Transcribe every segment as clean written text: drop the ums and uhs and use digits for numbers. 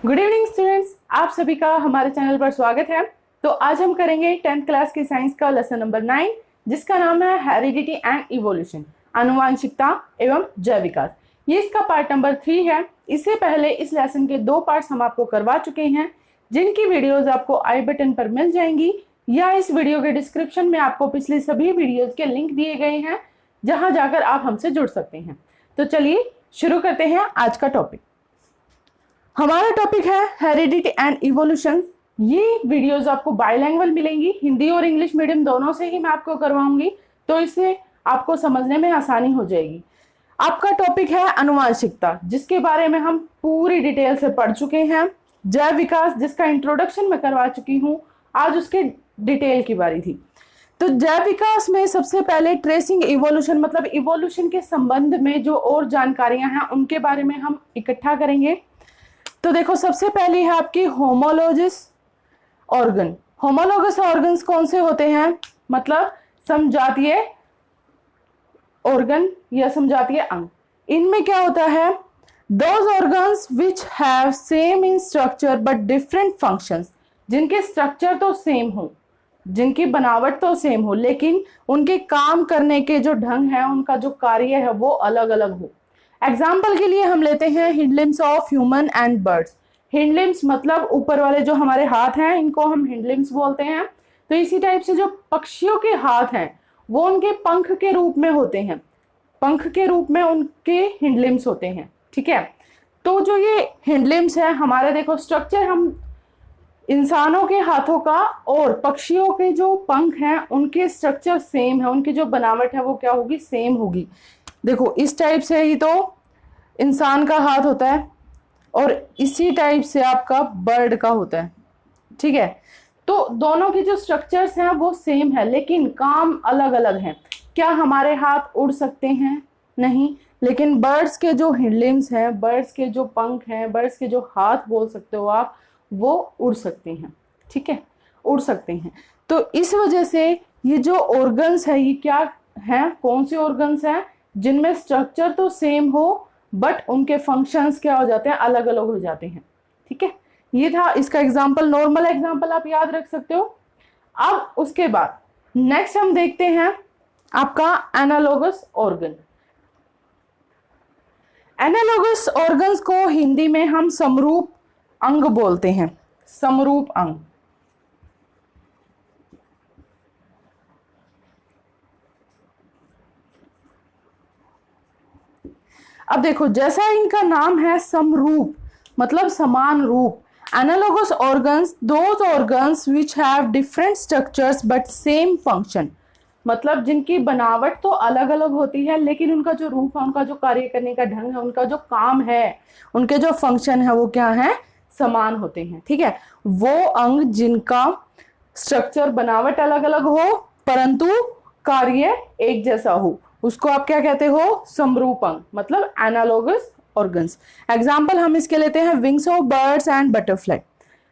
Good evening students, आप सभी का हमारे चैनल पर स्वागत है। तो आज हम करेंगे 10th क्लास की साइंस का लेसन नंबर 9, जिसका नाम है हेरिडिटी एंड इवोल्यूशन, आनुवांशिकता एवं जैव विकास। ये इसका पार्ट नंबर 3 है। इससे पहले इस लेसन के 2 पार्ट्स हम आपको करवा चुके हैं, जिनकी वीडियोज आपको आई बटन पर मिल जाएंगी या इस वीडियो के डिस्क्रिप्शन में आपको पिछली सभी वीडियोज के लिंक दिए गए हैं, जहां जाकर आप हमसे जुड़ सकते हैं। तो चलिए शुरू करते हैं आज का टॉपिक। हमारा टॉपिक है हेरिडिटी एंड इवोल्यूशन। ये वीडियोस आपको बाइलैंग्वेज मिलेंगी, हिंदी और इंग्लिश मीडियम दोनों से ही मैं आपको करवाऊंगी, तो इससे आपको समझने में आसानी हो जाएगी। आपका टॉपिक है आनुवांशिकता, जिसके बारे में हम पूरी डिटेल से पढ़ चुके हैं। जैव विकास, जिसका इंट्रोडक्शन मैं करवा चुकी हूँ, आज उसके डिटेल की बारी थी। तो जैव विकास में सबसे पहले ट्रेसिंग इवोल्यूशन, मतलब इवोल्यूशन के संबंध में जो और जानकारियां हैं उनके बारे में हम इकट्ठा करेंगे। तो देखो, सबसे पहली है आपकी होमोलोगस ऑर्गन। होमोलोगस ऑर्गन्स कौन से होते हैं? मतलब समजातीय ऑर्गन या समजातीय अंग। इनमें क्या होता है? Those organs which have same in structure but different functions, जिनके स्ट्रक्चर तो सेम हो, जिनकी बनावट तो सेम हो, लेकिन उनके काम करने के जो ढंग है, उनका जो कार्य है वो अलग अलग हो। एग्जाम्पल के लिए हम लेते हैं हिंडलिम्स ऑफ ह्यूमन एंड बर्ड्स। हिंडलिम्स मतलब ऊपर वाले जो हमारे हाथ हैं, इनको हम हिंडलिम्स बोलते हैं। तो इसी टाइप से जो पक्षियों के हाथ हैं वो उनके पंख के रूप में होते हैं, पंख के रूप में उनके हिंडलिम्स होते हैं। ठीक है, तो जो ये हिंडलिम्स है हमारे, देखो स्ट्रक्चर हम इंसानों के हाथों का और पक्षियों के जो पंख हैं उनके स्ट्रक्चर सेम है, उनकी जो बनावट है वो क्या होगी? सेम होगी। देखो इस टाइप से ही तो इंसान का हाथ होता है और इसी टाइप से आपका बर्ड का होता है। ठीक है, तो दोनों के जो स्ट्रक्चर्स हैं वो सेम है, लेकिन काम अलग अलग हैं। क्या हमारे हाथ उड़ सकते हैं? नहीं, लेकिन बर्ड्स के जो हिंडलिम्स हैं, बर्ड्स के जो पंख हैं, बर्ड्स के जो हाथ बोल सकते हो आप, वो उड़ सकते हैं। ठीक है, उड़ सकते हैं। तो इस वजह से ये जो ऑर्गन्स है, ये क्या है, कौन से ऑर्गन्स हैं? जिनमें स्ट्रक्चर तो सेम हो बट उनके फंक्शंस क्या हो जाते हैं? अलग अलग हो जाते हैं। ठीक है, ये था इसका एग्जांपल, नॉर्मल एग्जांपल आप याद रख सकते हो। अब उसके बाद नेक्स्ट हम देखते हैं आपका एनालोगस ऑर्गन। एनालोगस ऑर्गन्स को हिंदी में हम समरूप अंग बोलते हैं, समरूप अंग। अब देखो, जैसा इनका नाम है समरूप, मतलब समान रूप। Analogous organs, those organs which have different structures but same function, मतलब जिनकी बनावट तो अलग अलग होती है, लेकिन उनका जो रूप है, उनका जो कार्य करने का ढंग है, उनका जो काम है, उनके जो फंक्शन है वो क्या है? समान होते हैं। ठीक है, वो अंग जिनका स्ट्रक्चर, बनावट अलग अलग हो परंतु कार्य एक जैसा हो, उसको आप क्या कहते हो? समरूप अंग, मतलब एनालोगस ऑर्गन्स। एग्जाम्पल हम इसके लेते हैं wings of birds and butterfly.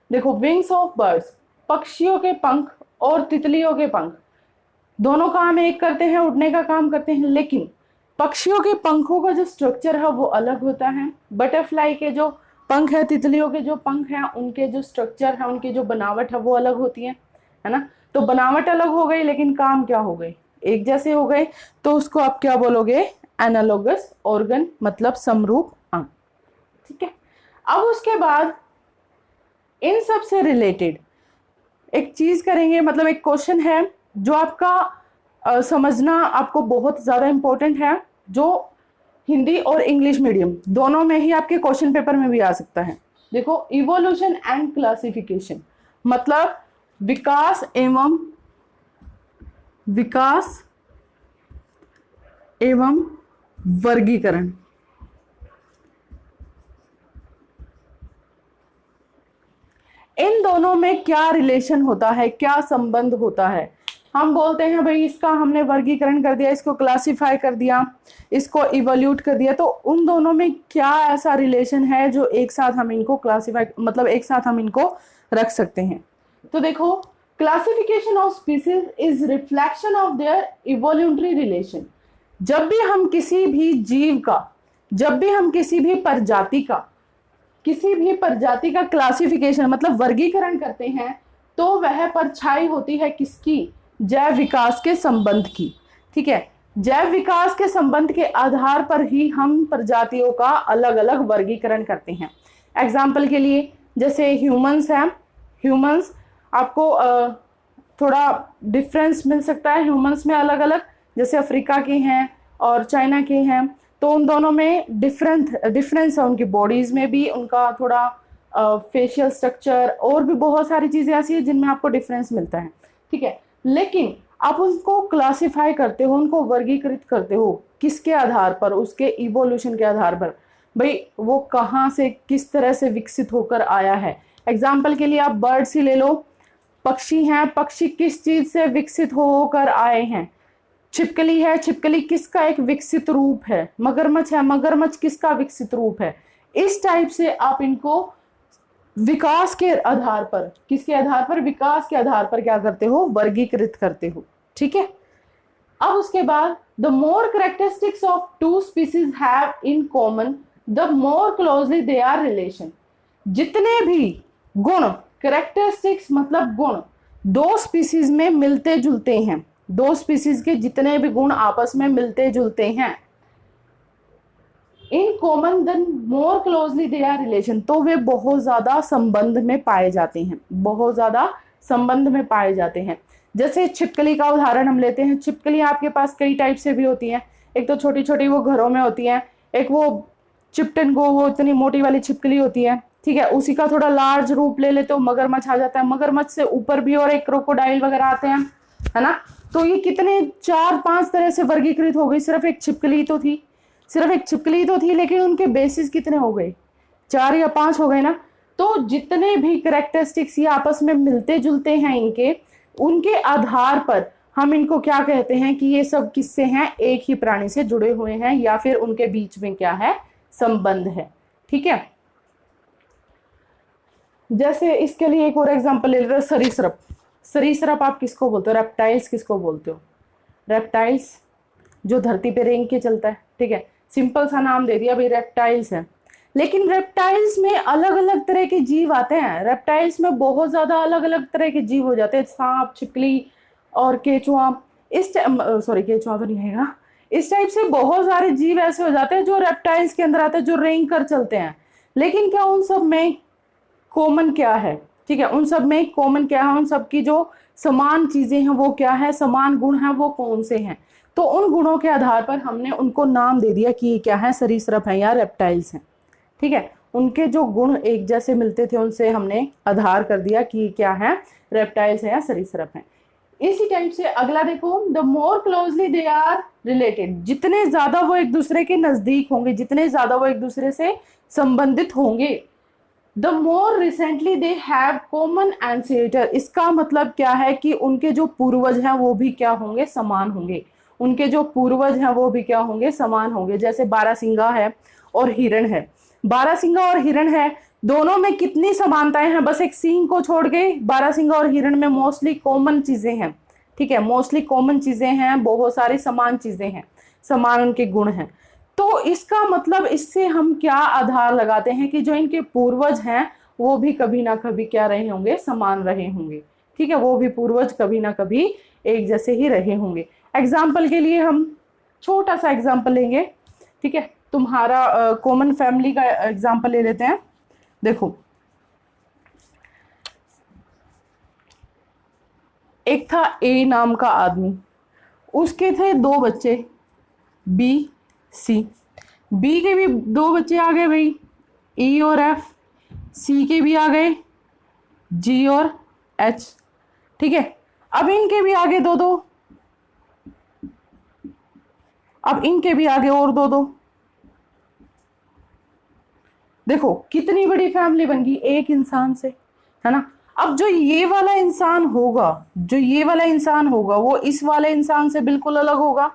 देखो, विंग्स ऑफ बर्ड्स, पक्षियों के पंख और तितलियों के पंख दोनों काम एक करते हैं, उड़ने का काम करते हैं, लेकिन पक्षियों के पंखों का जो स्ट्रक्चर है वो अलग होता है। बटरफ्लाई के जो पंख है, तितलियों के जो पंख हैं, उनके जो स्ट्रक्चर है, उनकी जो बनावट है वो अलग होती है ना। तो बनावट अलग हो गई, लेकिन काम क्या हो गए? एक जैसे हो गए। तो उसको आप क्या बोलोगे? एनालोगस ऑर्गन, मतलब समरूप अंग। ठीक है, अब उसके बाद इन सब से रिलेटेड एक चीज करेंगे, मतलब एक क्वेश्चन है जो आपका समझना आपको बहुत ज्यादा इंपॉर्टेंट है, जो हिंदी और इंग्लिश मीडियम दोनों में ही आपके क्वेश्चन पेपर में भी आ सकता है। देखो, इवोल्यूशन एंड क्लासिफिकेशन, मतलब विकास एवं वर्गीकरण। इन दोनों में क्या रिलेशन होता है, क्या संबंध होता है? हम बोलते हैं भाई इसका हमने वर्गीकरण कर दिया, इसको क्लासिफाई कर दिया, इसको इवोल्यूट कर दिया, तो उन दोनों में क्या ऐसा रिलेशन है जो एक साथ हम इनको क्लासिफाई, मतलब एक साथ हम इनको रख सकते हैं? तो देखो, classification of species is reflection of their evolutionary relation. जब भी हम किसी भी जीव का, जब भी हम किसी भी प्रजाति का किसी भी प्रजाति का क्लासिफिकेशन मतलब वर्गीकरण करते हैं तो वह परछाई होती है किसकी? जैव विकास के संबंध की। ठीक है, जैव विकास के संबंध के आधार पर ही हम प्रजातियों का अलग अलग वर्गीकरण करते हैं। एग्जाम्पल के लिए जैसे ह्यूमंस हैं, ह्यूमंस आपको थोड़ा डिफरेंस मिल सकता है ह्यूमंस में अलग अलग, जैसे अफ्रीका के हैं और चाइना के हैं, तो उन दोनों में डिफरेंस है, उनकी बॉडीज में भी उनका थोड़ा फेशियल स्ट्रक्चर और भी बहुत सारी चीजें ऐसी है जिनमें आपको डिफरेंस मिलता है। ठीक है, लेकिन आप उसको क्लासिफाई करते हो, उनको वर्गीकृत करते हो किसके आधार पर? उसके इवोल्यूशन के आधार पर। भाई वो कहाँ से किस तरह से विकसित होकर आया है। एग्जाम्पल के लिए आप बर्ड्स ही ले लो, पक्षी हैं, पक्षी किस चीज से विकसित होकर आए हैं? छिपकली है, छिपकली किसका एक विकसित रूप है? मगरमच्छ है, मगरमच्छ किसका विकसित रूप है? इस टाइप से आप इनको विकास के आधार पर, किसके आधार पर? विकास के आधार पर क्या करते हो? वर्गीकृत करते हो। ठीक है, अब उसके बाद the more characteristics of two species have in common the more closely they are relation. जितने भी गुण, कैरेक्टरिस्टिक्स मतलब गुण, दो स्पीसीज में मिलते जुलते हैं, दो स्पीसीज के जितने भी गुण आपस में मिलते जुलते हैं, in common then more closely they are relation, तो वे बहुत ज्यादा संबंध में पाए जाते हैं, बहुत ज्यादा संबंध में पाए जाते हैं। जैसे छिपकली का उदाहरण हम लेते हैं, छिपकली आपके पास कई टाइप से भी होती हैं, एक तो छोटी छोटी वो घरों में होती हैं, एक वो चिप्टन को वो इतनी मोटी वाली छिपकली होती है। ठीक है, उसी का थोड़ा लार्ज रूप ले ले तो मगरमच्छ आ जाता है, मगरमच्छ से ऊपर भी और एक क्रोकोडाइल वगैरह आते हैं, है ना। तो ये कितने 4-5 तरह से वर्गीकृत हो गई, सिर्फ एक छिपकली तो थी, सिर्फ एक छिपकली तो थी, लेकिन उनके बेसिस कितने हो गए? 4 या 5 हो गए ना। तो जितने भी कैरेक्टरिस्टिक्स ये आपस में मिलते जुलते हैं इनके, उनके आधार पर हम इनको क्या कहते हैं कि ये सब किससे हैं? एक ही प्राणी से जुड़े हुए हैं, या फिर उनके बीच में क्या है? संबंध है। ठीक है, जैसे इसके लिए एक और एग्जांपल ले लेते हैं, सरीसृप। सरीसृप आप किसको बोलते हो? रेप्टाइल्स किसको बोलते हो? रेप्टाइल्स जो धरती पे रेंग के चलता है। ठीक है, सिंपल सा नाम दे दिया भाई, रेप्टाइल्स है। लेकिन रेप्टाइल्स में अलग अलग तरह के जीव आते हैं, रेप्टाइल्स में बहुत ज्यादा अलग अलग तरह के जीव हो जाते हैं, सांप, छिपकली और केचुआ। केचुआ तो नहीं है, इस टाइप से बहुत सारे जीव ऐसे हो जाते हैं जो रेप्टाइल्स के अंदर आते हैं, जो रेंग कर चलते हैं। लेकिन क्या उन सब में कॉमन क्या है? ठीक है, उन सब में कॉमन क्या है? उन सब की जो समान चीजें हैं वो क्या है? समान गुण हैं वो कौन से हैं? तो उन गुणों के आधार पर हमने उनको नाम दे दिया कि ये क्या है? सरीसृप है या रेप्टाइल्स हैं। ठीक है, उनके जो गुण एक जैसे मिलते थे उनसे हमने आधार कर दिया कि क्या है? रेप्टाइल्स है या सरीसृप है। इसी टाइप से अगला देखो, the more closely they are related, जितने ज्यादा वो एक दूसरे के नजदीक होंगे, जितने ज्यादा वो एक दूसरे से संबंधित होंगे, the more recently they have common ancestor. इसका मतलब क्या है कि उनके जो पूर्वज हैं वो भी क्या होंगे? समान होंगे। उनके जो पूर्वज हैं वो भी क्या होंगे? समान होंगे। जैसे बारहसिंगा है और हिरण है, बारहसिंगा और हिरण है, दोनों में कितनी समानताएं हैं? बस एक सींग को छोड़ के बारहसिंगा और हिरण में मोस्टली कॉमन चीजें हैं। ठीक है, मोस्टली कॉमन चीजें हैं, बहुत सारी समान चीजें हैं, समान उनके गुण हैं। तो इसका मतलब इससे हम क्या आधार लगाते हैं कि जो इनके पूर्वज हैं वो भी कभी ना कभी क्या रहे होंगे? समान रहे होंगे। ठीक है, वो भी पूर्वज कभी ना कभी एक जैसे ही रहे होंगे। एग्जाम्पल के लिए हम छोटा सा एग्जाम्पल लेंगे। ठीक है, तुम्हारा कॉमन फैमिली का एग्जाम्पल ले लेते हैं। देखो, एक था ए नाम का आदमी, उसके थे 2 बच्चे, बी, सी। बी के भी 2 बच्चे आ गए भाई, ई और एफ। सी के भी आ गए, जी और एच। ठीक है, अब इनके भी आगे 2-2, अब इनके भी आगे और 2-2। देखो कितनी बड़ी फैमिली बन गई एक इंसान से, है ना। अब जो ये वाला इंसान होगा, जो ये वाला इंसान होगा वो इस वाले इंसान से बिल्कुल अलग होगा,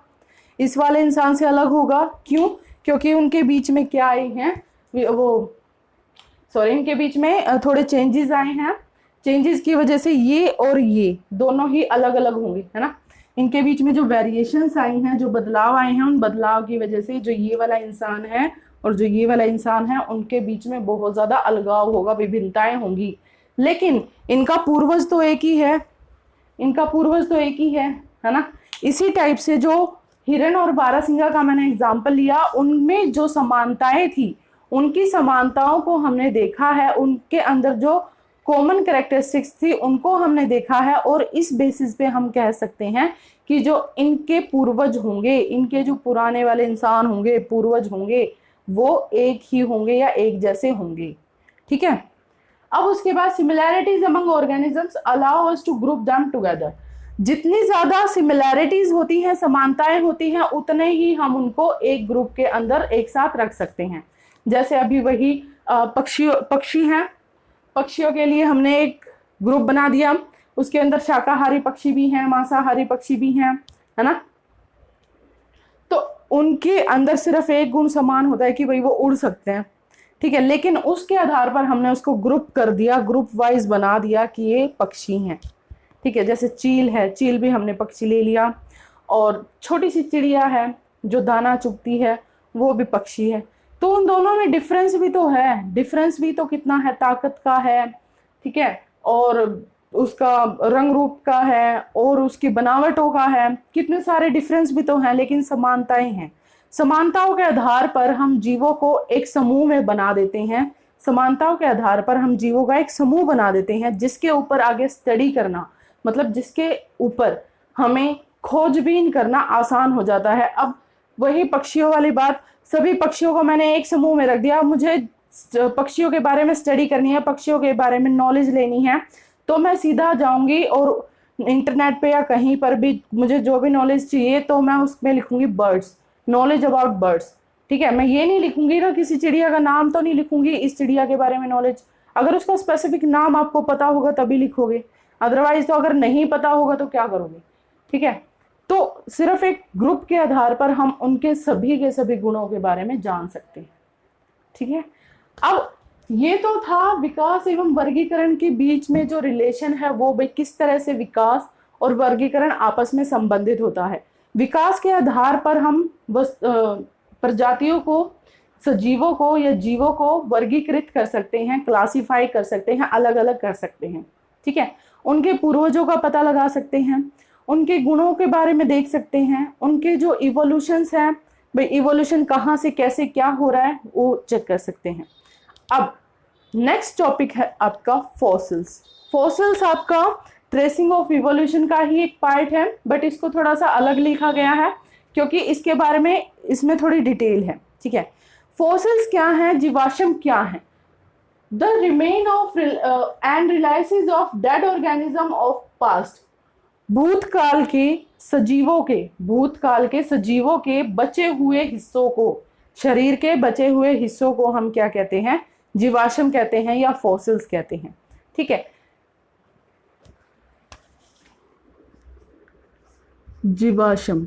इस वाले इंसान से अलग होगा। क्यों? क्योंकि उनके बीच में क्या आए हैं? इनके बीच में थोड़े चेंजेस आए हैं। चेंजेस की वजह से ये और ये दोनों ही अलग अलग होंगे, है ना। इनके बीच में जो वेरिएशंस आई हैं, जो बदलाव आए हैं, उन बदलाव की वजह से जो ये वाला इंसान है और जो ये वाला इंसान है उनके बीच में बहुत ज़्यादा अलगाव होगा, विभिन्नताएं होंगी, लेकिन इनका पूर्वज तो एक ही है, इनका पूर्वज तो एक ही है ना। इसी टाइप से जो हिरण और बारहसिंगा का मैंने एग्जाम्पल लिया, उनमें जो समानताएं थी, उनकी समानताओं को हमने देखा है, उनके अंदर जो कॉमन कैरेक्टरिस्टिक्स थी उनको हमने देखा है, और इस बेसिस पे हम कह सकते हैं कि जो इनके पूर्वज होंगे, इनके जो पुराने वाले इंसान होंगे, पूर्वज होंगे, वो एक ही होंगे या एक जैसे होंगे। ठीक है। अब उसके बाद similarities among organisms allow us to group them together. जितनी ज्यादा सिमिलैरिटीज होती हैं, समानताएं होती हैं, उतने ही हम उनको एक ग्रुप के अंदर एक साथ रख सकते हैं। जैसे अभी वही पक्षी हैं, पक्षियों के लिए हमने एक ग्रुप बना दिया, उसके अंदर शाकाहारी पक्षी भी हैं, मांसाहारी पक्षी भी हैं, है ना। तो उनके अंदर सिर्फ एक गुण समान होता है कि भाई वो उड़ सकते हैं, ठीक है, लेकिन उसके आधार पर हमने उसको ग्रुप कर दिया, ग्रुप वाइज बना दिया कि ये पक्षी हैं। ठीक है, जैसे चील है, चील भी हमने पक्षी ले लिया, और छोटी सी चिड़िया है जो दाना चुगती है, वो भी पक्षी है। तो उन दोनों में डिफरेंस भी तो है, डिफरेंस भी तो कितना है, ताकत का है, ठीक है, और उसका रंग रूप का है, और उसकी बनावटों का है, कितने सारे डिफरेंस भी तो हैं, लेकिन समानताएं हैं। समानताओं के आधार पर हम जीवों को एक समूह में बना देते हैं, समानताओं के आधार पर हम जीवों का एक समूह बना देते हैं, जिसके ऊपर आगे स्टडी करना, मतलब जिसके ऊपर हमें खोजबीन करना आसान हो जाता है। अब वही पक्षियों वाली बात, सभी पक्षियों को मैंने एक समूह में रख दिया, मुझे पक्षियों के बारे में स्टडी करनी है, पक्षियों के बारे में नॉलेज लेनी है, तो मैं सीधा जाऊंगी और इंटरनेट पे या कहीं पर भी मुझे जो भी नॉलेज चाहिए तो मैं उसमें लिखूंगी बर्ड्स, नॉलेज अबाउट बर्ड्स। ठीक है, मैं ये नहीं लिखूंगी ना, किसी चिड़िया का नाम तो नहीं लिखूंगी, इस चिड़िया के बारे में नॉलेज। अगर उसका स्पेसिफिक नाम आपको पता होगा तभी लिखोगे, अदरवाइज तो अगर नहीं पता होगा तो क्या करोगे। ठीक है, तो सिर्फ एक ग्रुप के आधार पर हम उनके सभी के सभी गुणों के बारे में जान सकते हैं। ठीक है, अब ये तो था विकास एवं वर्गीकरण के बीच में जो रिलेशन है, वो भाई किस तरह से विकास और वर्गीकरण आपस में संबंधित होता है। विकास के आधार पर हम प्रजातियों को, सजीवों को या जीवों को वर्गीकृत कर सकते हैं, क्लासिफाई कर सकते हैं, अलग अलग कर सकते हैं। ठीक है, उनके पूर्वजों का पता लगा सकते हैं, उनके गुणों के बारे में देख सकते हैं, उनके जो इवोल्यूशंस हैं, भाई इवोल्यूशन कहाँ से कैसे क्या हो रहा है वो चेक कर सकते हैं। अब नेक्स्ट टॉपिक है आपका फॉसिल्स। फॉसिल्स आपका ट्रेसिंग ऑफ इवोल्यूशन का ही एक पार्ट है, बट इसको थोड़ा सा अलग लिखा गया है क्योंकि इसके बारे में इसमें थोड़ी डिटेल है। ठीक है, फॉसिल्स क्या है, जीवाश्म क्या है? The remains of and relics of dead organism of past. भूतकाल के सजीवों के बचे हुए हिस्सों को, शरीर के बचे हुए हिस्सों को हम क्या कहते हैं? जीवाश्म कहते हैं या फॉसिल्स कहते हैं। ठीक है, जीवाश्म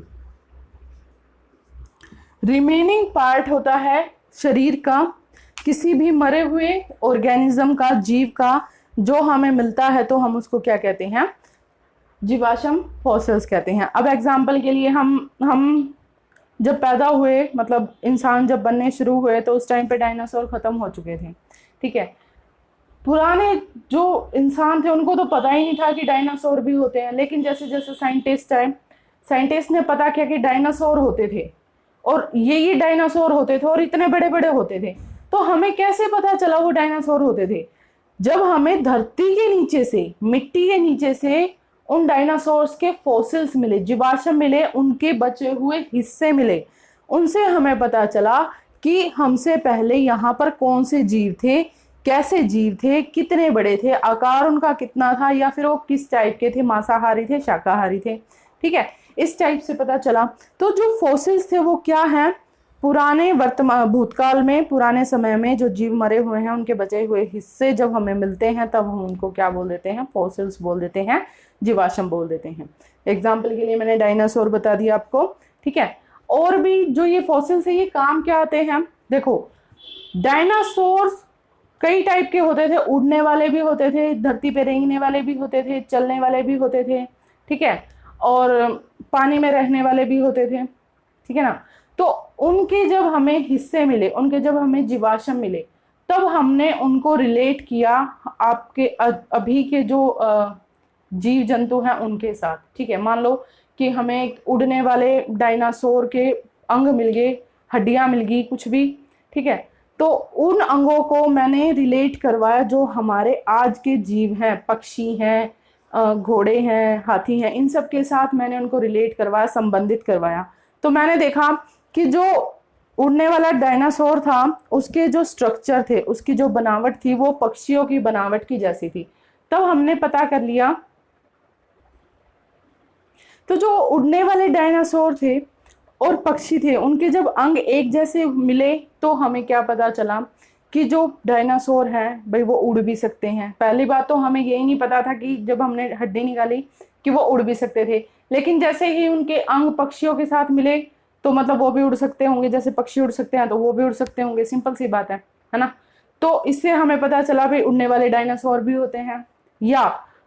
रिमेनिंग पार्ट होता है शरीर का, किसी भी मरे हुए ऑर्गेनिज्म का, जीव का जो हमें मिलता है तो हम उसको क्या कहते हैं? जीवाश्म, फॉसिल्स कहते हैं। अब एग्जाम्पल के लिए हम जब पैदा हुए, मतलब इंसान जब बनने शुरू हुए, तो उस टाइम पे डायनासोर खत्म हो चुके थे। ठीक है, पुराने जो इंसान थे उनको तो पता ही नहीं था कि डायनासोर भी होते हैं, लेकिन जैसे जैसे साइंटिस्ट आए, साइंटिस्ट ने पता किया कि डायनासोर होते थे, और ये डायनासोर होते थे, और इतने बड़े बड़े होते थे। तो हमें कैसे पता चला वो डायनासोर होते थे? जब हमें धरती के नीचे से, मिट्टी के नीचे से उन डायनासोर्स के फॉसिल्स मिले, जीवाश्म मिले, उनके बचे हुए हिस्से मिले, उनसे हमें पता चला कि हमसे पहले यहाँ पर कौन से जीव थे, कैसे जीव थे, कितने बड़े थे, आकार उनका कितना था, या फिर वो किस टाइप के थे, मांसाहारी थे, शाकाहारी थे। ठीक है, इस टाइप से पता चला। तो जो फॉसिल्स थे वो क्या है? पुराने भूतकाल में, पुराने समय में जो जीव मरे हुए हैं उनके बचे हुए हिस्से जब हमें मिलते हैं तब हम उनको क्या बोल देते हैं? फॉसिल्स बोल देते हैं, जीवाश्म बोल देते हैं। एग्जाम्पल के लिए मैंने डायनासोर बता दिया आपको। ठीक है, और भी जो ये फॉसिल्स है ये काम क्या आते हैं? देखो, डायनासोर्स कई टाइप के होते थे, उड़ने वाले भी होते थे, धरती पे रेंगने वाले भी होते थे, चलने वाले भी होते थे। ठीक है, और पानी में रहने वाले भी होते थे। ठीक है ना, तो उनके जब हमें हिस्से मिले, उनके जब हमें जीवाश्म मिले, तब हमने उनको रिलेट किया आपके अभी के जो जीव जंतु हैं उनके साथ। ठीक है, मान लो कि हमें एक उड़ने वाले डायनासोर के अंग मिल गए, हड्डियां मिल गई, कुछ भी। ठीक है, तो उन अंगों को मैंने रिलेट करवाया जो हमारे आज के जीव हैं, पक्षी हैं, घोड़े हैं, हाथी हैं, इन सब के साथ मैंने उनको रिलेट करवाया, संबंधित करवाया। तो मैंने देखा कि जो उड़ने वाला डायनासोर था, उसके जो स्ट्रक्चर थे, उसकी जो बनावट थी, वो पक्षियों की बनावट की जैसी थी। तब हमने पता कर लिया। तो जो उड़ने वाले डायनासोर थे और पक्षी थे, उनके जब अंग एक जैसे मिले, तो हमें क्या पता चला कि जो डायनासोर हैं भाई वो उड़ भी सकते हैं। पहली बात तो हमें यही नहीं पता था कि जब हमने हड्डी निकाली कि वो उड़ भी सकते थे, लेकिन जैसे ही उनके अंग पक्षियों के साथ मिले तो मतलब वो भी उड़ सकते होंगे, जैसे पक्षी उड़ सकते हैं तो वो भी उड़ सकते होंगे, सिंपल सी बात है ना। तो इससे हमें पता चला भाई उड़ने वाले डायनासोर भी होते हैं, या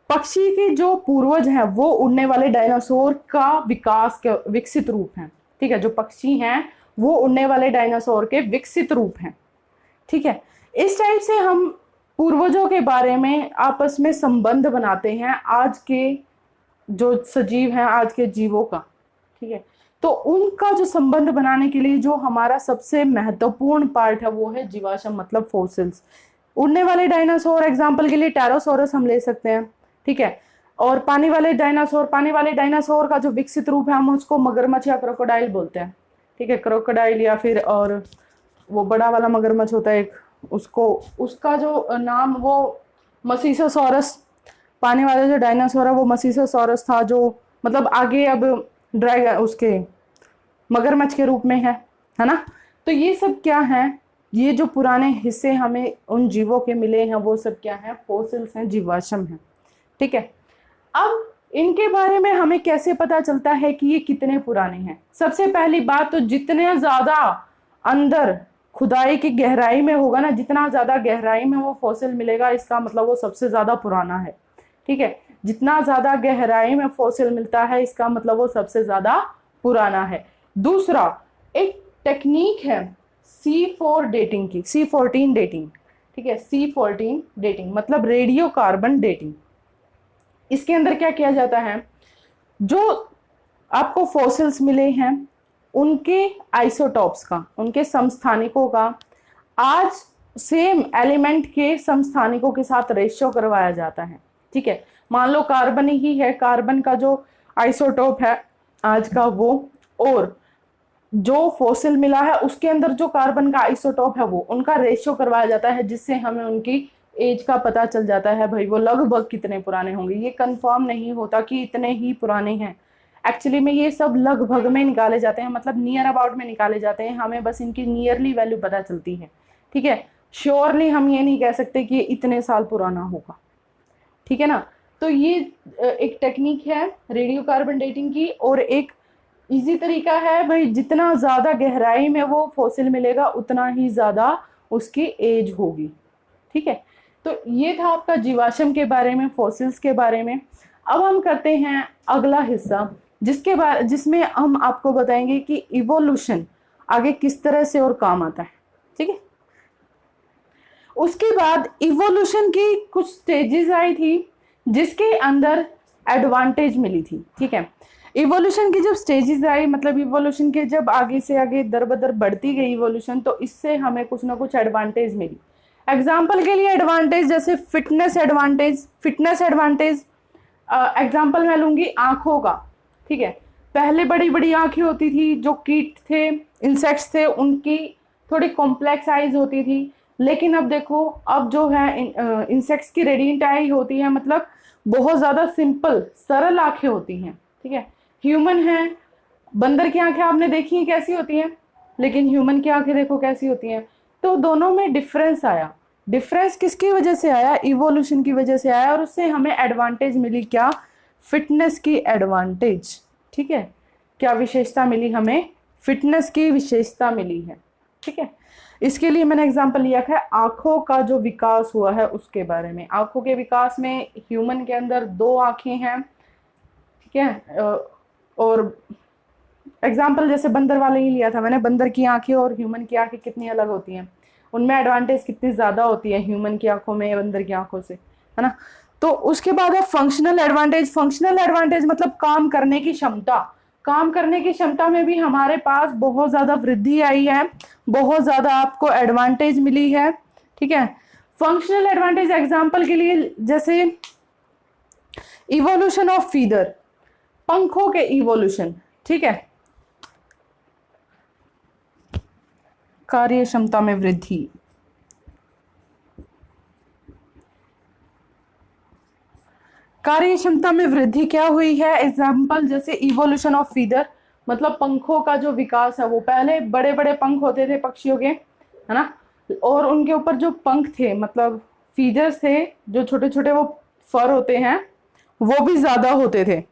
पक्षी के जो पूर्वज हैं वो उड़ने वाले डायनासोर का विकसित रूप है। ठीक है, जो पक्षी हैं वो उड़ने वाले डायनासोर के विकसित रूप हैं। ठीक है, इस टाइप से हम पूर्वजों के बारे में आपस में संबंध बनाते हैं आज के जो सजीव हैं, आज के जीवों का। ठीक है, तो उनका जो संबंध बनाने के लिए जो हमारा सबसे महत्वपूर्ण पार्ट है वो है जीवाश्म, मतलब फोसिल्स। उड़ने वाले डायनासोर एग्जाम्पल के लिए टेरोसोरस हम ले सकते हैं। ठीक है, और पानी वाले डायनासोर का जो विकसित रूप है हम उसको मगरमच्छ या क्रोकोडाइल बोलते हैं। ठीक है, क्रोकोडाइल, या फिर और वो बड़ा वाला मगरमच्छ होता है एक, उसको उसका जो नाम वो मसीसोसॉरस, पानी वाला जो डायनासोर है वो मसीसोसॉरस था, जो मतलब आगे अब ड्रैगन उसके मगरमच्छ के रूप में है ना। तो ये सब क्या है, ये जो पुराने हिस्से हमें उन जीवों के मिले हैं वो सब क्या है, फोसिल्स हैं, जीवाश्म हैं। ठीक है, अब इनके बारे में हमें कैसे पता चलता है कि ये कितने पुराने हैं। सबसे पहली बात तो जितने ज्यादा अंदर खुदाई की गहराई में होगा ना, जितना ज्यादा गहराई में वो फॉसिल मिलेगा, इसका मतलब वो सबसे ज्यादा पुराना है। ठीक है, जितना ज्यादा गहराई में फॉसिल मिलता है इसका मतलब वो सबसे ज्यादा पुराना है। दूसरा, एक टेक्निक है C4 डेटिंग की, C14 डेटिंग। ठीक है, C14 डेटिंग मतलब रेडियो कार्बन डेटिंग। इसके अंदर क्या किया जाता है, जो आपको फॉसिल्स मिले हैं उनके आइसोटॉप्स का, उनके समस्थानिकों का आज सेम एलिमेंट के समस्थानिकों के साथ रेशियो करवाया जाता है। ठीक है, मान लो कार्बन ही है, कार्बन का जो आइसोटॉप है आज का वो, और जो फॉसिल मिला है उसके अंदर जो कार्बन का आइसोटॉप है वो, उनका रेशियो करवाया जाता है, जिससे हमें उनकी एज का पता चल जाता है भाई वो लगभग कितने पुराने होंगे। ये कंफर्म नहीं होता कि इतने ही पुराने हैं, एक्चुअली में ये सब लगभग में निकाले जाते हैं, मतलब नियर अबाउट में निकाले जाते हैं, हमें बस इनकी नियरली वैल्यू पता चलती है। ठीक है, श्योरली हम ये नहीं कह सकते कि ये इतने साल पुराना होगा। ठीक है ना, तो ये एक टेक्निक है रेडियो कार्बन डेटिंग की। और एक इजी तरीका है भाई, जितना ज्यादा गहराई में वो फॉसिल मिलेगा उतना ही ज्यादा उसकी एज होगी। ठीक है, तो ये था आपका जीवाश्म के बारे में, फॉसिल्स के बारे में। अब हम करते हैं अगला हिस्सा, जिसमें हम आपको बताएंगे कि इवोल्यूशन आगे किस तरह से और काम आता है। ठीक है, उसके बाद इवोल्यूशन की कुछ स्टेजेस आई थी जिसके अंदर एडवांटेज मिली थी। ठीक है, इवोल्यूशन की जब स्टेजेस आई, मतलब इवोल्यूशन के जब आगे से आगे दर बदर बढ़ती गई इवोल्यूशन, तो इससे हमें कुछ ना कुछ एडवांटेज मिली। एग्जाम्पल के लिए एडवांटेज जैसे फिटनेस एडवांटेज एग्जाम्पल मैं लूंगी आंखों का। ठीक है, पहले बड़ी बड़ी आंखें होती थी, जो कीट थे, इंसेक्ट्स थे, उनकी थोड़ी कॉम्प्लेक्स आईज होती थी, लेकिन अब देखो, अब जो है इंसेक्ट्स की रेडिएंट आई होती है, मतलब बहुत ज्यादा सिंपल सरल आंखें होती हैं। ठीक है, ह्यूमन है, बंदर की आंखें आपने देखी हैं कैसी होती हैं, लेकिन ह्यूमन की आंखें देखो कैसी होती हैं। तो दोनों में डिफरेंस आया। डिफरेंस किसकी वजह से आया, इवोल्यूशन की वजह से आया, और उससे हमें एडवांटेज मिली क्या, फिटनेस की एडवांटेज। ठीक है, क्या विशेषता मिली हमें, फिटनेस की विशेषता मिली है। ठीक है, इसके लिए मैंने एग्जांपल लिया है आंखों का जो विकास हुआ है उसके बारे में। आंखों के विकास में ह्यूमन के अंदर 2 आंखें हैं। ठीक है, और एग्जाम्पल जैसे बंदर वाले ही लिया था मैंने, बंदर की आंखें और ह्यूमन की आंखें कितनी अलग होती हैं, उनमें एडवांटेज कितनी ज़्यादा होती है ह्यूमन की आंखों में बंदर की आंखों से, है ना। तो उसके बाद है फंक्शनल एडवांटेज। फंक्शनल एडवांटेज मतलब काम करने की क्षमता। काम करने की क्षमता में भी हमारे पास बहुत ज़्यादा वृद्धि आई है, बहुत ज़्यादा आपको एडवांटेज मिली है, ठीक है। फंक्शनल एडवांटेज एग्जाम्पल के लिए जैसे इवोल्यूशन ऑफ फीदर, पंखों के इवोल्यूशन, ठीक है। कार्य क्षमता में वृद्धि, कार्य क्षमता में वृद्धि क्या हुई है, एग्जाम्पल जैसे इवोल्यूशन ऑफ फीदर मतलब पंखों का जो विकास है, वो पहले बड़े बड़े पंख होते थे पक्षियों के, है ना, और उनके ऊपर जो पंख थे मतलब फीदर्स थे, जो छोटे छोटे वो फर होते हैं, वो भी ज्यादा होते थे,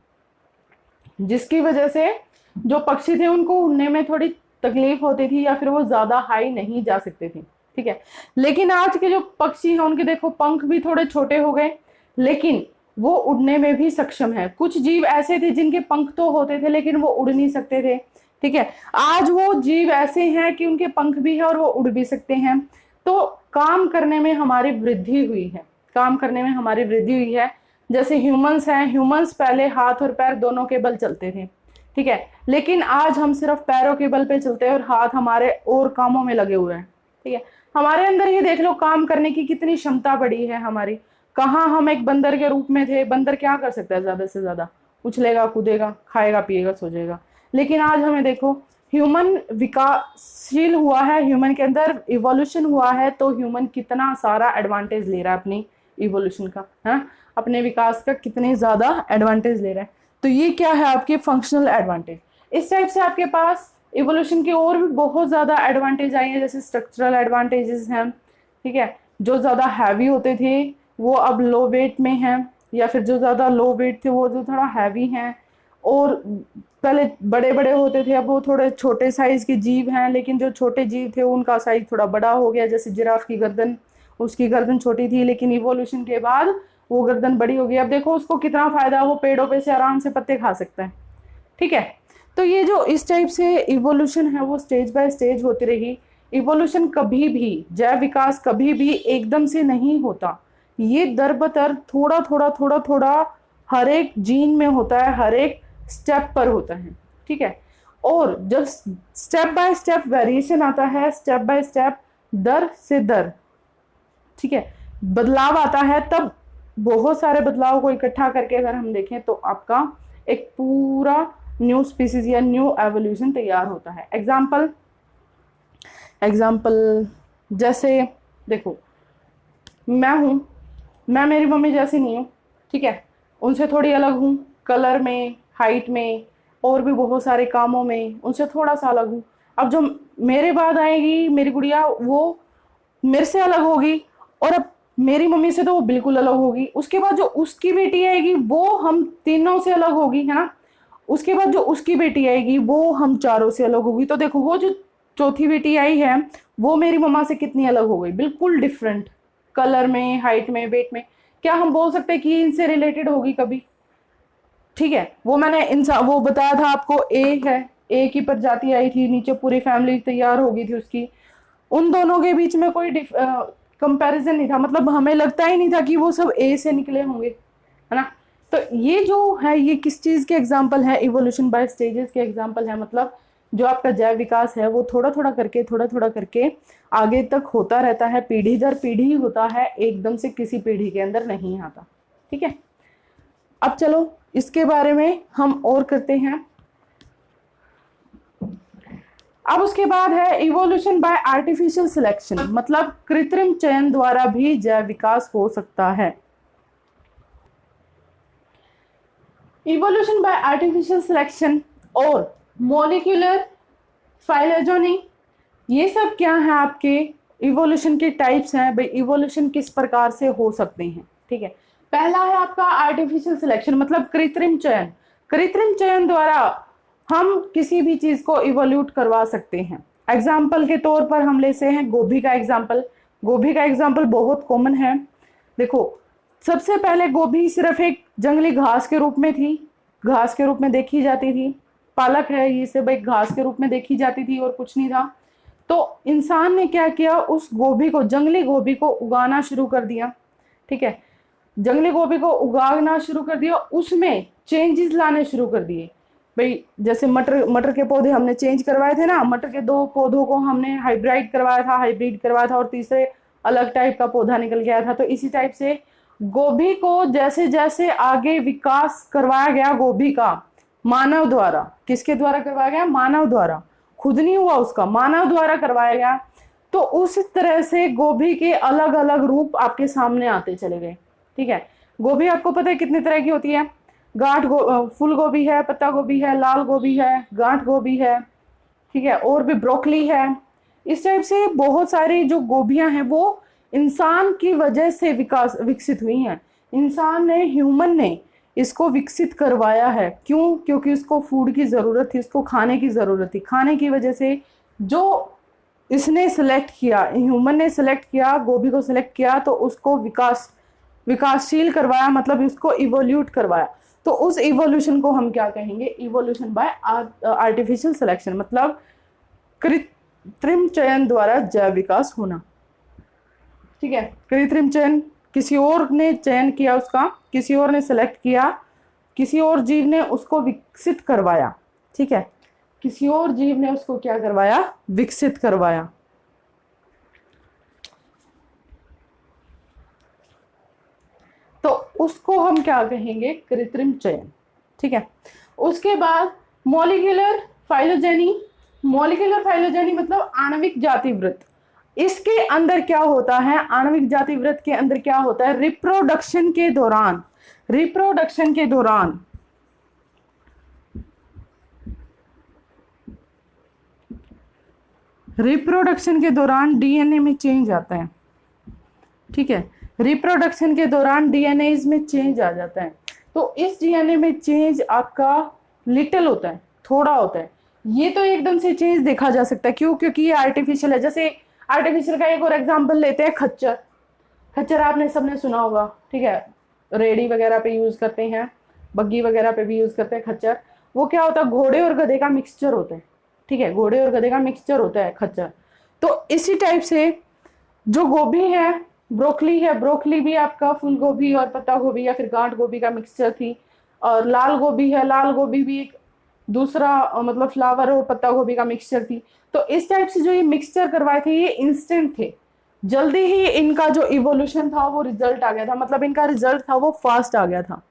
जिसकी वजह से जो पक्षी थे उनको उड़ने में थोड़ी तकलीफ होती थी या फिर वो ज्यादा हाई नहीं जा सकते थे, ठीक है। लेकिन आज के जो पक्षी हैं उनके देखो पंख भी थोड़े छोटे हो गए, लेकिन वो उड़ने में भी सक्षम है। कुछ जीव ऐसे थे जिनके पंख तो होते थे लेकिन वो उड़ नहीं सकते थे, ठीक है। आज वो जीव ऐसे हैं कि उनके पंख भी है और वो उड़ भी सकते हैं। तो काम करने में हमारी वृद्धि हुई है, काम करने में हमारी वृद्धि हुई है। जैसे ह्यूमंस हैं, ह्यूमंस पहले हाथ और पैर दोनों के बल चलते थे, ठीक है, लेकिन आज हम सिर्फ पैरों के बल पे चलते हैं और हाथ हमारे और कामों में लगे हुए हैं, ठीक है। हमारे अंदर ये देख लो काम करने की कितनी क्षमता बढ़ी है हमारी। कहाँ हम एक बंदर के रूप में थे, बंदर क्या कर सकता है, ज्यादा से ज्यादा उछलेगा कूदेगा खाएगा पिएगा सो जाएगा, लेकिन आज हमें देखो ह्यूमन विकासशील हुआ है, ह्यूमन के अंदर इवोल्यूशन हुआ है, तो ह्यूमन कितना सारा एडवांटेज ले रहा है अपनी इवोल्यूशन का, है ना, अपने विकास का कितने ज्यादा एडवांटेज ले रहा है। तो ये क्या है आपके फंक्शनल एडवांटेज। इस टाइप से आपके पास इवोल्यूशन के और भी बहुत ज्यादा एडवांटेज आई है, जैसे स्ट्रक्चरल एडवांटेजेस हैं, ठीक है, जो ज्यादा हैवी होते थे वो अब लो वेट में हैं, या फिर जो ज्यादा लो वेट थे वो जो थोड़ा हैवी हैं, और पहले बड़े बड़े होते थे अब वो थोड़े छोटे साइज के जीव हैं, लेकिन जो छोटे जीव थे उनका साइज थोड़ा बड़ा हो गया। जैसे जिराफ की गर्दन, उसकी गर्दन छोटी थी लेकिन इवोल्यूशन के बाद वो गर्दन बड़ी हो गई। अब देखो उसको कितना फायदा, वो पेड़ों पे से आराम से पत्ते खा सकता है, ठीक है। तो ये जो इस टाइप से इवोल्यूशन है वो स्टेज बाय स्टेज होती रही। इवोल्यूशन कभी भी, जैव विकास कभी भी एकदम से नहीं होता, ये दर बदर थोड़ा थोड़ा थोड़ा थोड़ा हर एक जीन में होता है, हर एक स्टेप पर होता है, ठीक है। और जब स्टेप बाय स्टेप वेरिएशन आता है, स्टेप बाय स्टेप दर से दर, ठीक है, बदलाव आता है, तब बहुत सारे बदलाव को इकट्ठा करके अगर हम देखें तो आपका एक पूरा न्यू स्पीसीज या न्यू एवोल्यूशन तैयार होता है। एग्जाम्पल जैसे देखो मैं हूं, मैं मेरी मम्मी जैसी नहीं हूँ, ठीक है, उनसे थोड़ी अलग हूँ, कलर में, हाइट में, और भी बहुत सारे कामों में उनसे थोड़ा सा अलग हूँ। अब जो मेरे बाद आएगी मेरी गुड़िया वो मेरे से अलग होगी, और अब मेरी मम्मी से तो वो बिल्कुल अलग होगी। उसके बाद जो उसकी बेटी आएगी वो हम तीनों से अलग होगी, है ना। उसके बाद जो उसकी बेटी आएगी वो हम चारों से अलग होगी। तो देखो वो जो चौथी बेटी आई है वो मेरी मम्मा से कितनी अलग हो गई, बिल्कुल डिफरेंट, कलर में, हाइट में, वेट में। क्या हम बोल सकते हैं कि इनसे रिलेटेड होगी कभी, ठीक है। वो मैंने इंसान वो बताया था आपको, ए है, ए की प्रजाति आई थी, नीचे पूरी फैमिली तैयार हो गई थी उसकी। उन दोनों के बीच में कोई कंपैरिजन नहीं था, मतलब हमें लगता ही नहीं था कि वो सब ए से निकले होंगे, है ना। तो ये जो है ये किस चीज के एग्जाम्पल है, इवोल्यूशन बाय स्टेजेस के एग्जाम्पल है। मतलब जो आपका जैव विकास है वो थोड़ा थोड़ा करके आगे तक होता रहता है, पीढ़ी दर पीढ़ी होता है, एकदम से किसी पीढ़ी के अंदर नहीं आता, ठीक है। अब चलो इसके बारे में हम और करते हैं। अब उसके बाद है इवोल्यूशन बाय आर्टिफिशियल सिलेक्शन, मतलब कृत्रिम चयन द्वारा भी जैव विकास हो सकता है। इवोल्यूशन बाय आर्टिफिशियल सिलेक्शन और मॉलिक्यूलर फाइलोजेनी, ये सब क्या है आपके इवोल्यूशन के टाइप्स हैं। भाई इवोल्यूशन किस प्रकार से हो सकते हैं, ठीक है। पहला है आपका आर्टिफिशियल सिलेक्शन, मतलब कृत्रिम चयन। कृत्रिम चयन द्वारा हम किसी भी चीज को इवोल्यूट करवा सकते हैं। एग्जाम्पल के तौर पर हम लेते हैं गोभी का एग्जाम्पल। गोभी का एग्जाम्पल बहुत कॉमन है। देखो सबसे पहले गोभी सिर्फ एक जंगली घास के रूप में थी, घास के रूप में देखी जाती थी, पालक है, ये सब एक घास के रूप में देखी जाती थी और कुछ नहीं था। तो इंसान ने क्या किया, उस गोभी को, जंगली गोभी को उगाना शुरू कर दिया। ठीक है, जंगली गोभी को उगाना शुरू कर दिया, उसमें चेंजेस लाने शुरू कर दिए। भाई जैसे मटर के पौधे हमने चेंज करवाए थे ना, मटर के 2 पौधों को हमने हाइब्रिड करवाया था और तीसरे अलग टाइप का पौधा निकल गया था। तो इसी टाइप से गोभी को जैसे जैसे आगे विकास करवाया गया गोभी का, मानव द्वारा, किसके द्वारा करवाया गया, मानव द्वारा, खुद नहीं हुआ उसका, मानव द्वारा करवाया गया। तो उस तरह से गोभी के अलग अलग रूप आपके सामने आते चले गए। ठीक है, गोभी आपको पता है कितने तरह की होती है, फूल गोभी है, पत्ता गोभी है, लाल गोभी है, गांठ गोभी है, ठीक है, और भी ब्रोकली है। इस टाइप से बहुत सारी जो गोभियां हैं वो इंसान की वजह से विकसित हुई हैं। इंसान ने, ह्यूमन ने इसको विकसित करवाया है। क्यों? क्योंकि उसको फूड की जरूरत थी, उसको खाने की जरूरत थी। खाने की वजह से जो इसने सिलेक्ट किया, ह्यूमन ने सिलेक्ट किया, गोभी को सिलेक्ट किया, तो उसको विकासशील करवाया, मतलब उसको इवोल्यूट करवाया। तो उस इवोल्यूशन को हम क्या कहेंगे, इवोल्यूशन बाय आर्टिफिशियल सिलेक्शन, मतलब कृत्रिम चयन द्वारा जैव विकास होना। ठीक है, कृत्रिम चयन, किसी और ने चयन किया उसका, किसी और ने सिलेक्ट किया, किसी और जीव ने उसको विकसित करवाया। ठीक है, किसी और जीव ने उसको क्या करवाया, विकसित करवाया। तो उसको हम क्या कहेंगे, कृत्रिम चयन। ठीक है, उसके बाद मॉलिक्यूलर फाइलोजेनी। मॉलिक्यूलर फाइलोजेनी मतलब आणविक जातिवृत्त। इसके अंदर क्या होता है, आणविक जातिवृत्त के अंदर क्या होता है, रिप्रोडक्शन के दौरान डीएनए में चेंज आता है। ठीक है, रिप्रोडक्शन के दौरान डीएनए में चेंज आ जाता है। तो इस डीएनए में चेंज आपका लिटिल होता है, थोड़ा होता है। ये तो एकदम से चेंज देखा जा सकता है, क्यों? क्योंकि ये आर्टिफिशियल है। जैसे आर्टिफिशियल का एक और एग्जांपल लेते हैं, खच्चर आपने सबने सुना होगा। ठीक है, रेडी वगैरह पे यूज करते हैं, बग्गी वगैरह पे भी यूज करते हैं खच्चर। वो क्या होता है, घोड़े और गधे का मिक्सचर होता है। ठीक है, घोड़े और गधे का मिक्सचर होता है खच्चर। तो इसी टाइप से जो गोभी है, ब्रोकली भी आपका फूल गोभी और पत्ता गोभी या फिर गांठ गोभी का मिक्सचर थी। और लाल गोभी भी एक दूसरा मतलब फ्लावर और पत्ता गोभी का मिक्सचर थी। तो इस टाइप से जो ये मिक्सचर करवाए थे, ये इंस्टेंट थे, जल्दी ही इनका जो इवोल्यूशन था वो रिजल्ट आ गया था, मतलब इनका रिजल्ट था वो फास्ट आ गया था।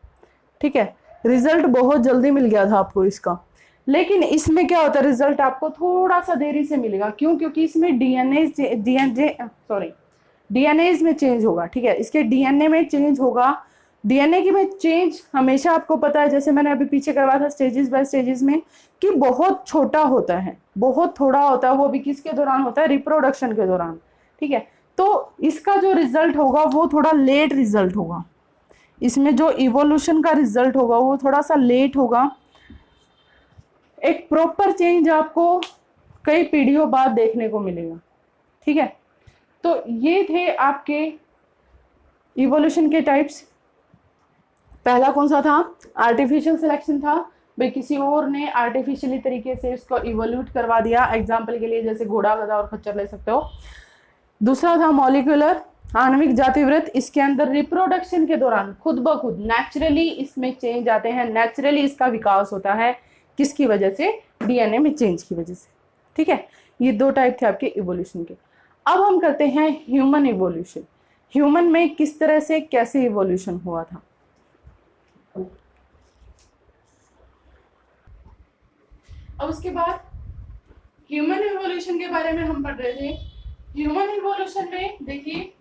ठीक है, रिजल्ट बहुत जल्दी मिल गया था आपको इसका। लेकिन इसमें क्या होता है, रिजल्ट आपको थोड़ा सा देरी से मिलेगा। क्यों? क्योंकि इसमें डीएनए में चेंज होगा। ठीक है, इसके डीएनए में चेंज होगा। डीएनए की में चेंज हमेशा आपको पता है, जैसे मैंने अभी पीछे करवाया था स्टेजेस बाय स्टेजेस में, कि बहुत छोटा होता है, बहुत थोड़ा होता है। वो भी किसके दौरान होता है, रिप्रोडक्शन के दौरान। ठीक है, तो इसका जो रिजल्ट होगा वो थोड़ा लेट रिजल्ट होगा। इसमें जो इवोल्यूशन का रिजल्ट होगा वो थोड़ा सा लेट होगा। एक प्रॉपर चेंज आपको कई पीढ़ियों बाद देखने को मिलेगा। ठीक है, तो ये थे आपके इवोल्यूशन के टाइप्स। पहला कौन सा था, आर्टिफिशियल सिलेक्शन था। भाई किसी और ने आर्टिफिशियली तरीके से इसको इवोल्यूट करवा दिया। एग्जाम्पल के लिए जैसे घोड़ा, गधा और खच्चर ले सकते हो। दूसरा था मॉलिक्यूलर, आणविक जातिवृत्त। इसके अंदर रिप्रोडक्शन के दौरान खुद ब खुद नेचुरली इसमें चेंज आते हैं, नेचुरली इसका विकास होता है। किसकी वजह से, डीएनए में चेंज की वजह से। ठीक है, ये 2 टाइप थे आपके इवोल्यूशन के। अब हम करते हैं ह्यूमन इवोल्यूशन। ह्यूमन में किस तरह से, कैसे इवोल्यूशन हुआ था। अब उसके बाद ह्यूमन इवोल्यूशन के बारे में हम पढ़ रहे थे। ह्यूमन इवोल्यूशन में देखिए,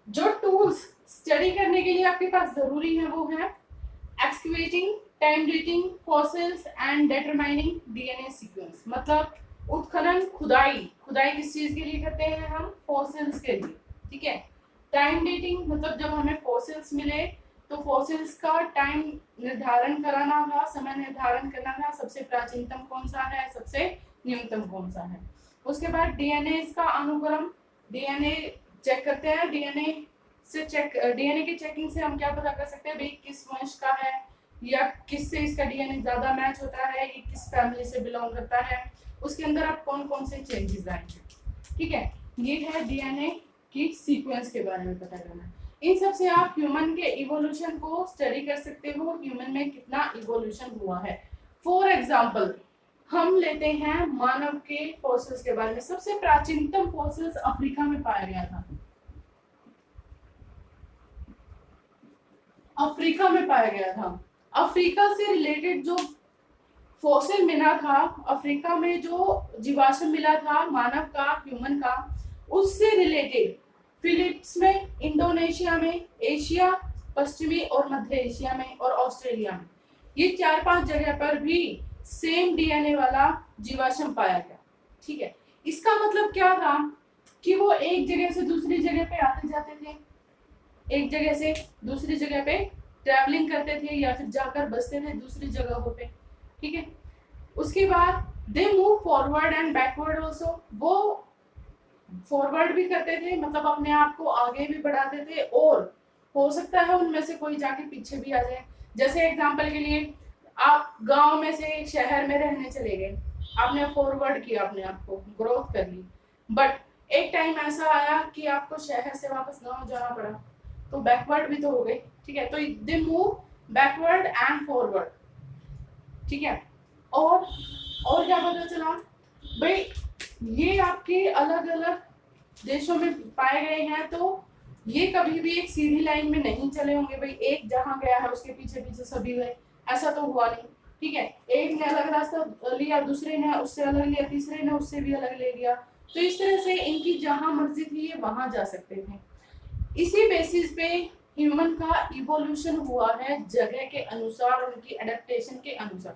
जो टूल्स स्टडी करने के लिए आपके पास जरूरी है वो है excavating, time dating, fossils and determining DNA sequence. मतलब उत्खनन, खुदाई किस चीज के लिए करते हैं हम, फॉसिल्स के लिए। ठीक है, टाइम डेटिंग मतलब जब हमें फॉसिल्स मिले तो फॉसिल्स का टाइम निर्धारण कराना था, समय निर्धारण करना था, सबसे प्राचीनतम कौन सा है, सबसे न्यूनतम कौन सा है। उसके बाद डीएनए का अनुक्रम, डीएनए चेक करते हैं। डीएनए की चेकिंग से हम क्या पता कर सकते हैं, भाई किस वंश का है, या किससे इसका डीएनए ज्यादा मैच होता है, ये किस फैमिली से बिलोंग करता है, उसके अंदर अब कौन कौन से चेंजेस आएंगे। ठीक है, ये है डीएनए की सीक्वेंस के बारे में पता करना। इन सब से आप ह्यूमन के इवोल्यूशन को स्टडी कर सकते हो, ह्यूमन में कितना इवोल्यूशन हुआ है। फॉर एग्जाम्पल हम लेते हैं मानव के फॉसिल्स के बारे में। सबसे प्राचीनतम फॉसिल्स अफ्रीका में पाया गया था, अफ्रीका में पाया गया था। अफ्रीका से रिलेटेड जो फॉसिल मिला था, अफ्रीका में जो जीवाश्म मिला था मानव का, ह्यूमन का, उससे रिलेटेड फिलीपींस में, इंडोनेशिया में, एशिया, पश्चिमी और मध्य एशिया में और ऑस्ट्रेलिया में, ये 4-5 जगह पर भी सेम डीएनए वाला जीवाश्म पाया गया। ठीक है, इसका मतलब क्या था कि वो एक जगह से दूसरी जगह पे आते जाते थे, एक जगह से दूसरी जगह पे ट्रैवलिंग करते थे या फिर जाकर बसते थे दूसरी जगहों पे। ठीक है, उसके बाद they move forward and backward also, वो फॉरवर्ड भी करते थे, मतलब अपने आप को आगे भी बढ़ाते थे, और हो सकता है उनमें से कोई जाके पीछे भी आ जाए। जैसे एग्जांपल के लिए आप गांव में से शहर में रहने चले गए, आपने फॉरवर्ड किया, अपने आप को ग्रोथ कर ली, बट एक टाइम ऐसा आया कि आपको शहर से वापस गांव जाना पड़ा, तो बैकवर्ड भी तो हो गए। ठीक है, तो they move backward and forward. ठीक है, और क्या पता चला भाई, ये आपके अलग अलग देशों में पाए गए हैं, तो ये कभी भी एक सीधी लाइन में नहीं चले होंगे भाई, एक जहां गया है उसके पीछे पीछे सभी गए, ऐसा तो हुआ नहीं। ठीक है, एक ने अलग रास्ता लिया, दूसरे ने उससे अलग लिया, तीसरे ने उससे भी अलग ले लिया, तो इस तरह से इनकी जहां मर्जी थी ये वहां जा सकते थे। इसी बेसिस पे ह्यूमन का इवोल्यूशन हुआ है, जगह के अनुसार, उनकी एडेप्टेशन के अनुसार।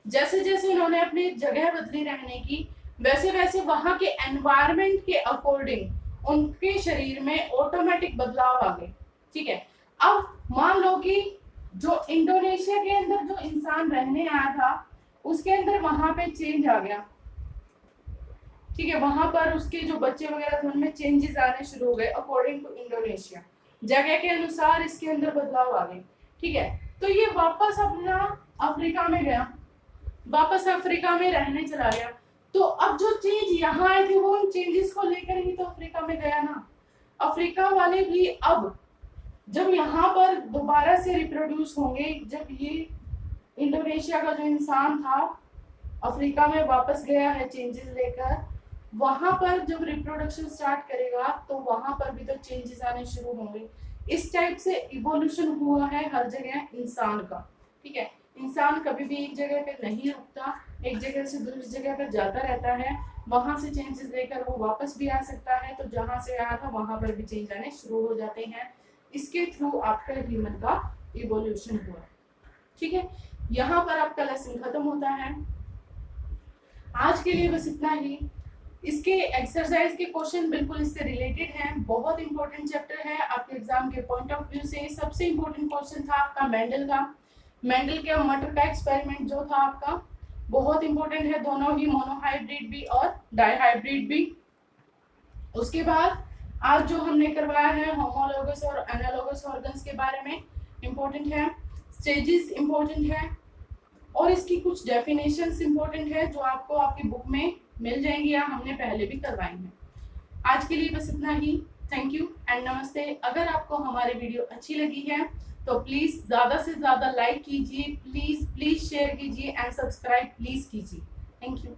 जैसे जैसे उन्होंने अपनी जगह बदली रहने की, वैसे वैसे वहां के एनवायरनमेंट के अकॉर्डिंग उनके शरीर में ऑटोमेटिक बदलाव आ गए। ठीक है, अब मान लो कि जो इंडोनेशिया के अंदर जो इंसान रहने आया था, उसके अंदर वहां पे चेंज आ गया। ठीक है, वहां पर उसके जो बच्चे वगैरह थे उनमें चेंजेस आने शुरू हो गए अकॉर्डिंग टू इंडोनेशिया, जगह के अनुसार इसके अंदर बदलाव आ गए। ठीक है, तो ये वापस अपना अफ्रीका में गया, वापस अफ्रीका में रहने चला गया, तो अब जो चेंज यहाँ आए थे वो उन चेंजेस को लेकर ही तो अफ्रीका में गया ना। अफ्रीका वाले भी अब जब यहाँ पर दोबारा से रिप्रोड्यूस होंगे, जब ये इंडोनेशिया का जो इंसान था अफ्रीका में वापस गया है चेंजेस लेकर, वहां पर जब रिप्रोडक्शन स्टार्ट करेगा तो वहां पर भी तो चेंजेस आने शुरू होंगे। इस टाइप से इवोल्यूशन हुआ है हर जगह इंसान का। ठीक है, इंसान कभी भी एक जगह पे नहीं रुकता, एक जगह से दूसरी जगह पर जाता रहता है, वहां से चेंजेस लेकर वो वापस भी आ सकता है, तो जहां से आया था वहां पर भी चेंज आने शुरू हो जाते हैं। इसके थ्रू आपका ह्यूमन का इवोल्यूशन हुआ। ठीक है, यहाँ पर आपका लेसन खत्म होता है। आज के लिए बस इतना ही। इसके एक्सरसाइज के क्वेश्चन बिल्कुल इससे रिलेटेड हैं, बहुत इंपॉर्टेंट चैप्टर है आपके एग्जाम के पॉइंट ऑफ व्यू से। सबसे इंपॉर्टेंट क्वेश्चन था आपका मेंडल का, मेंडल के मटर का एक्सपेरिमेंट जो था आपका बहुत इंपॉर्टेंट है, दोनों ही मोनोहाइब्रिड भी और डाइहाइब्रिड भी। उसके बाद आज जो हमने करवाया है होमोलोगस और एनालोगस ऑर्गन्स के बारे में इंपॉर्टेंट है, स्टेजेस इंपॉर्टेंट है, और इसकी कुछ डेफिनेशंस इंपॉर्टेंट है जो आपको आपकी बुक में मिल जाएंगी या हमने पहले भी करवाई हैं। आज के लिए बस इतना ही। थैंक यू एंड नमस्ते। अगर आपको हमारी वीडियो अच्छी लगी है तो प्लीज ज्यादा से ज्यादा लाइक कीजिए, प्लीज शेयर कीजिए एंड सब्सक्राइब प्लीज कीजिए। Thank you.